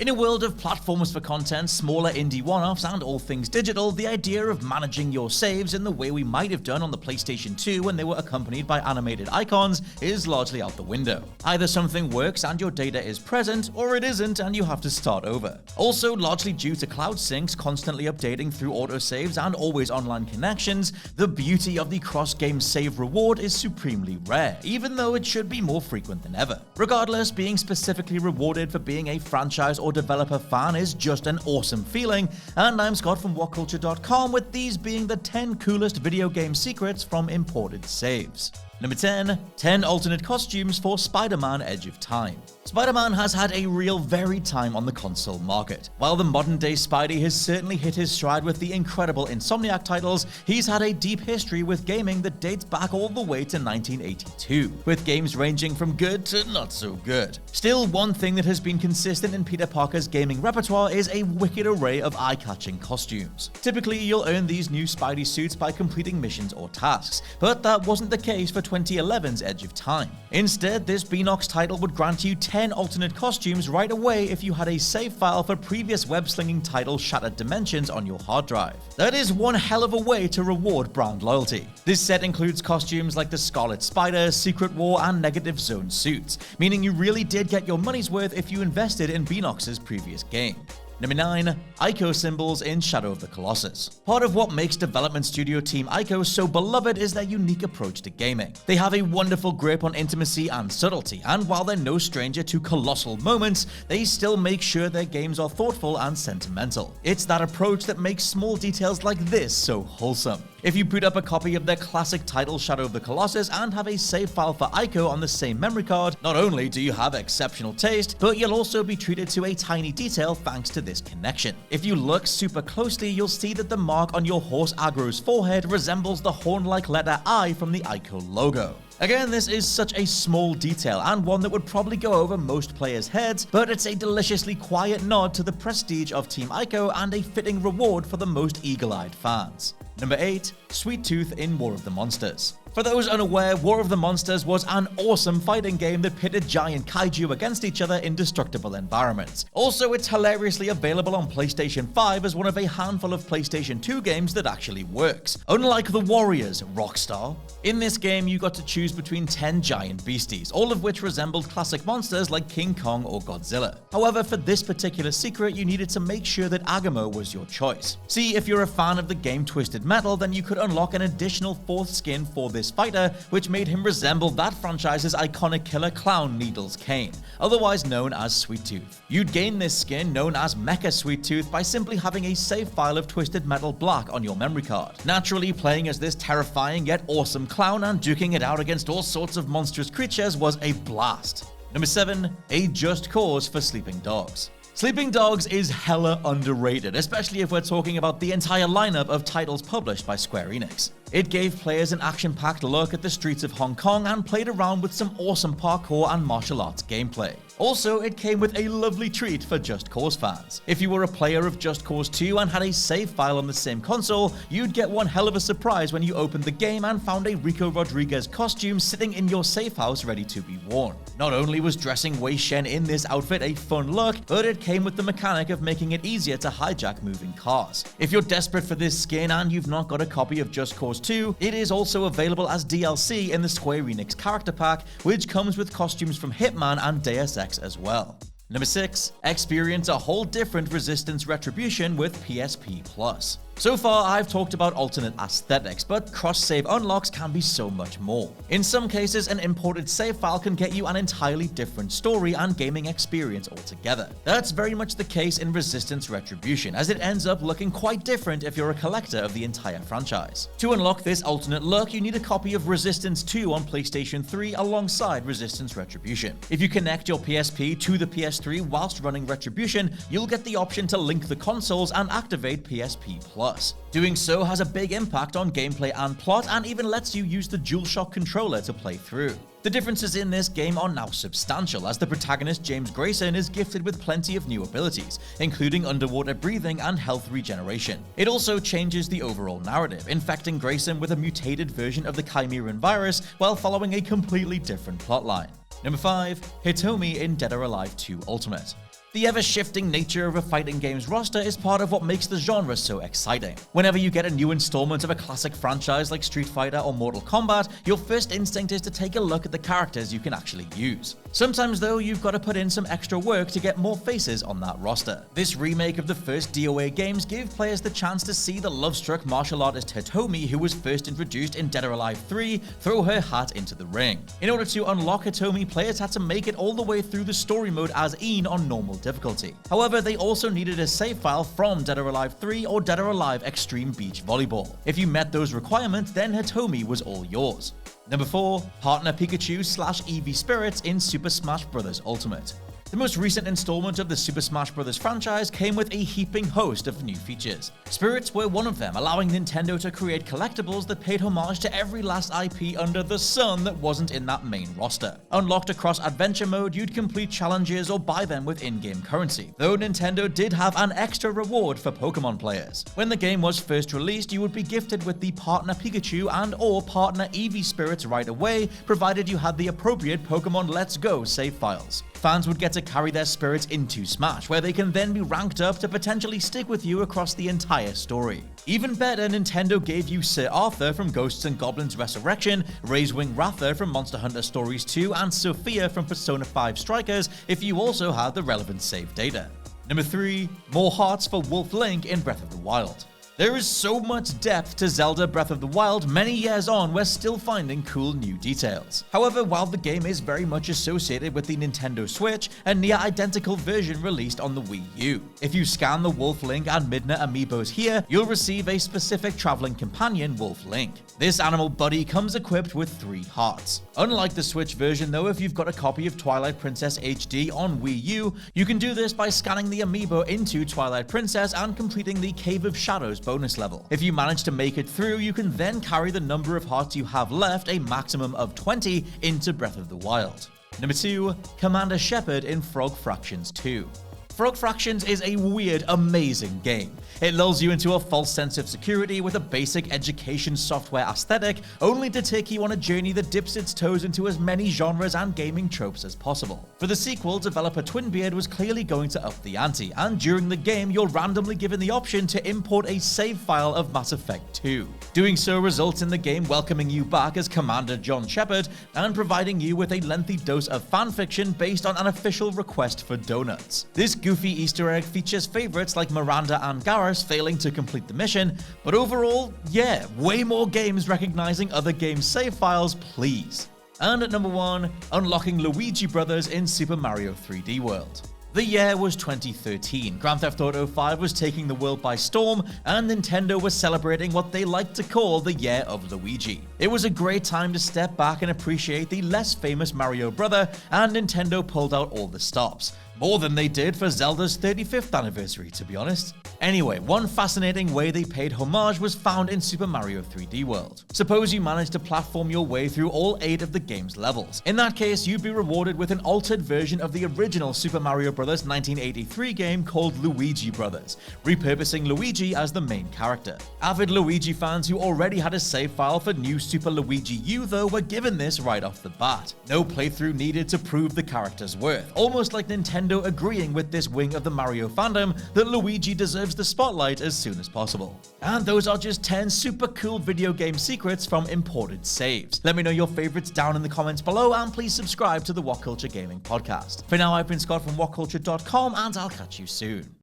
In a world of platforms for content, smaller indie one-offs, and all things digital, the idea of managing your saves in the way we might have done on the PlayStation 2 when they were accompanied by animated icons is largely out the window. Either something works and your data is present, or it isn't and you have to start over. Also, largely due to cloud syncs constantly updating through autosaves and always online connections, the beauty of the cross-game save reward is supremely rare, even though it should be more frequent than ever. Regardless, being specifically rewarded for being a franchise or developer fan is just an awesome feeling, and I'm Scott from WhatCulture.com, with these being the 10 coolest video game secrets from imported saves. Number 10. 10 alternate costumes for Spider-Man Edge of Time. Spider-Man has had a real varied time on the console market. While the modern-day Spidey has certainly hit his stride with the incredible Insomniac titles, he's had a deep history with gaming that dates back all the way to 1982, with games ranging from good to not so good. Still, one thing that has been consistent in Peter Parker's gaming repertoire is a wicked array of eye-catching costumes. Typically, you'll earn these new Spidey suits by completing missions or tasks, but that wasn't the case for 2011's Edge of Time. Instead, this Beanox title would grant you 10 alternate costumes right away if you had a save file for previous web-slinging title Shattered Dimensions on your hard drive. That is one hell of a way to reward brand loyalty. This set includes costumes like the Scarlet Spider, Secret War, and Negative Zone suits, meaning you really did get your money's worth if you invested in Beanox's previous game. Number 9. Ico symbols in Shadow of the Colossus. Part of what makes development studio Team Ico so beloved is their unique approach to gaming. They have a wonderful grip on intimacy and subtlety, and while they're no stranger to colossal moments, they still make sure their games are thoughtful and sentimental. It's that approach that makes small details like this so wholesome. If you boot up a copy of their classic title Shadow of the Colossus and have a save file for Ico on the same memory card, not only do you have exceptional taste, but you'll also be treated to a tiny detail thanks to this connection. If you look super closely, you'll see that the mark on your horse Agro's forehead resembles the horn-like letter I from the Ico logo. Again, this is such a small detail and one that would probably go over most players' heads, but it's a deliciously quiet nod to the prestige of Team Ico and a fitting reward for the most eagle-eyed fans. Number 8. Sweet Tooth in War of the Monsters. For those unaware, War of the Monsters was an awesome fighting game that pitted giant kaiju against each other in destructible environments. Also, it's hilariously available on PlayStation 5 as one of a handful of PlayStation 2 games that actually works, unlike the Warriors, Rockstar. In this game, you got to choose between 10 giant beasties, all of which resembled classic monsters like King Kong or Godzilla. However, for this particular secret, you needed to make sure that Agamo was your choice. See, if you're a fan of the game Twisted Metal, then you could unlock an additional 4th skin for this fighter, which made him resemble that franchise's iconic killer clown Needles Kane, otherwise known as Sweet Tooth. You'd gain this skin, known as Mecha Sweet Tooth, by simply having a save file of Twisted Metal Black on your memory card. Naturally, playing as this terrifying yet awesome clown and duking it out against all sorts of monstrous creatures was a blast. Number 7. A Just Cause for Sleeping Dogs. Sleeping Dogs is hella underrated, especially if we're talking about the entire lineup of titles published by Square Enix. It gave players an action-packed look at the streets of Hong Kong and played around with some awesome parkour and martial arts gameplay. Also, it came with a lovely treat for Just Cause fans. If you were a player of Just Cause 2 and had a save file on the same console, you'd get one hell of a surprise when you opened the game and found a Rico Rodriguez costume sitting in your safe house ready to be worn. Not only was dressing Wei Shen in this outfit a fun look, but it came with the mechanic of making it easier to hijack moving cars. If you're desperate for this skin and you've not got a copy of Just Cause 2, it is also available as DLC in the Square Enix Character Pack, which comes with costumes from Hitman and Deus Ex as well. Number 6. Experience a whole different Resistance Retribution with PSP Plus. So far, I've talked about alternate aesthetics, but cross-save unlocks can be so much more. In some cases, an imported save file can get you an entirely different story and gaming experience altogether. That's very much the case in Resistance Retribution, as it ends up looking quite different if you're a collector of the entire franchise. To unlock this alternate look, you need a copy of Resistance 2 on PlayStation 3 alongside Resistance Retribution. If you connect your PSP to the PS3 whilst running Retribution, you'll get the option to link the consoles and activate PSP Plus. Doing so has a big impact on gameplay and plot, and even lets you use the DualShock controller to play through. The differences in this game are now substantial, as the protagonist James Grayson is gifted with plenty of new abilities, including underwater breathing and health regeneration. It also changes the overall narrative, infecting Grayson with a mutated version of the Chimeran virus while following a completely different plotline. Number 5. Hitomi in Dead or Alive 2 Ultimate. The ever-shifting nature of a fighting game's roster is part of what makes the genre so exciting. Whenever you get a new installment of a classic franchise like Street Fighter or Mortal Kombat, your first instinct is to take a look at the characters you can actually use. Sometimes though, you've got to put in some extra work to get more faces on that roster. This remake of the first DOA games gave players the chance to see the love-struck martial artist Hitomi, who was first introduced in Dead or Alive 3, throw her hat into the ring. In order to unlock Hitomi, players had to make it all the way through the story mode as Een on normal difficulty. However, they also needed a save file from Dead or Alive 3 or Dead or Alive Extreme Beach Volleyball. If you met those requirements, then Hitomi was all yours. Number 4. Partner Pikachu / Eevee Spirits in Super Smash Bros. Ultimate. The most recent installment of the Super Smash Bros. Franchise came with a heaping host of new features. Spirits were one of them, allowing Nintendo to create collectibles that paid homage to every last IP under the sun that wasn't in that main roster. Unlocked across Adventure Mode, you'd complete challenges or buy them with in-game currency, though Nintendo did have an extra reward for Pokemon players. When the game was first released, you would be gifted with the Partner Pikachu and/or Partner Eevee Spirits right away, provided you had the appropriate Pokemon Let's Go save files. Fans would get to carry their spirits into Smash, where they can then be ranked up to potentially stick with you across the entire story. Even better, Nintendo gave you Sir Arthur from Ghosts and Goblins Resurrection, Razewing Ratha from Monster Hunter Stories 2, and Sophia from Persona 5 Strikers if you also had the relevant save data. Number 3. More hearts for Wolf Link in Breath of the Wild. There is so much depth to Zelda Breath of the Wild, many years on we're still finding cool new details. However, while the game is very much associated with the Nintendo Switch, a near-identical version released on the Wii U. If you scan the Wolf Link and Midna amiibos here, you'll receive a specific traveling companion, Wolf Link. This animal buddy comes equipped with 3 hearts. Unlike the Switch version though, if you've got a copy of Twilight Princess HD on Wii U, you can do this by scanning the amiibo into Twilight Princess and completing the Cave of Shadows bonus level. If you manage to make it through, you can then carry the number of hearts you have left, a maximum of 20, into Breath of the Wild. Number 2. Commander Shepard in Frog Fractions 2. Frog Fractions is a weird, amazing game. It lulls you into a false sense of security with a basic education software aesthetic, only to take you on a journey that dips its toes into as many genres and gaming tropes as possible. For the sequel, developer Twinbeard was clearly going to up the ante, and during the game, you're randomly given the option to import a save file of Mass Effect 2. Doing so results in the game welcoming you back as Commander John Shepard and providing you with a lengthy dose of fanfiction based on an official request for donuts. This goofy Easter egg features favorites like Miranda and Garrus failing to complete the mission, but overall, yeah, way more games recognizing other games' save files, please. And at number 1, unlocking Luigi Brothers in Super Mario 3D World. The year was 2013. Grand Theft Auto 5 was taking the world by storm, and Nintendo was celebrating what they like to call the Year of Luigi. It was a great time to step back and appreciate the less famous Mario brother, and Nintendo pulled out all the stops. More than they did for Zelda's 35th anniversary, to be honest. Anyway, one fascinating way they paid homage was found in Super Mario 3D World. Suppose you managed to platform your way through all 8 of the game's levels. In that case, you'd be rewarded with an altered version of the original Super Mario Bros. 1983 game called Luigi Brothers, repurposing Luigi as the main character. Avid Luigi fans who already had a save file for New Super Luigi U, though, were given this right off the bat. No playthrough needed to prove the character's worth, almost like Nintendo agreeing with this wing of the Mario fandom that Luigi deserves the spotlight as soon as possible. And those are just 10 super cool video game secrets from imported saves. Let me know your favorites down in the comments below, and please subscribe to the WhatCulture Gaming Podcast. For now, I've been Scott from WhatCulture.com, and I'll catch you soon.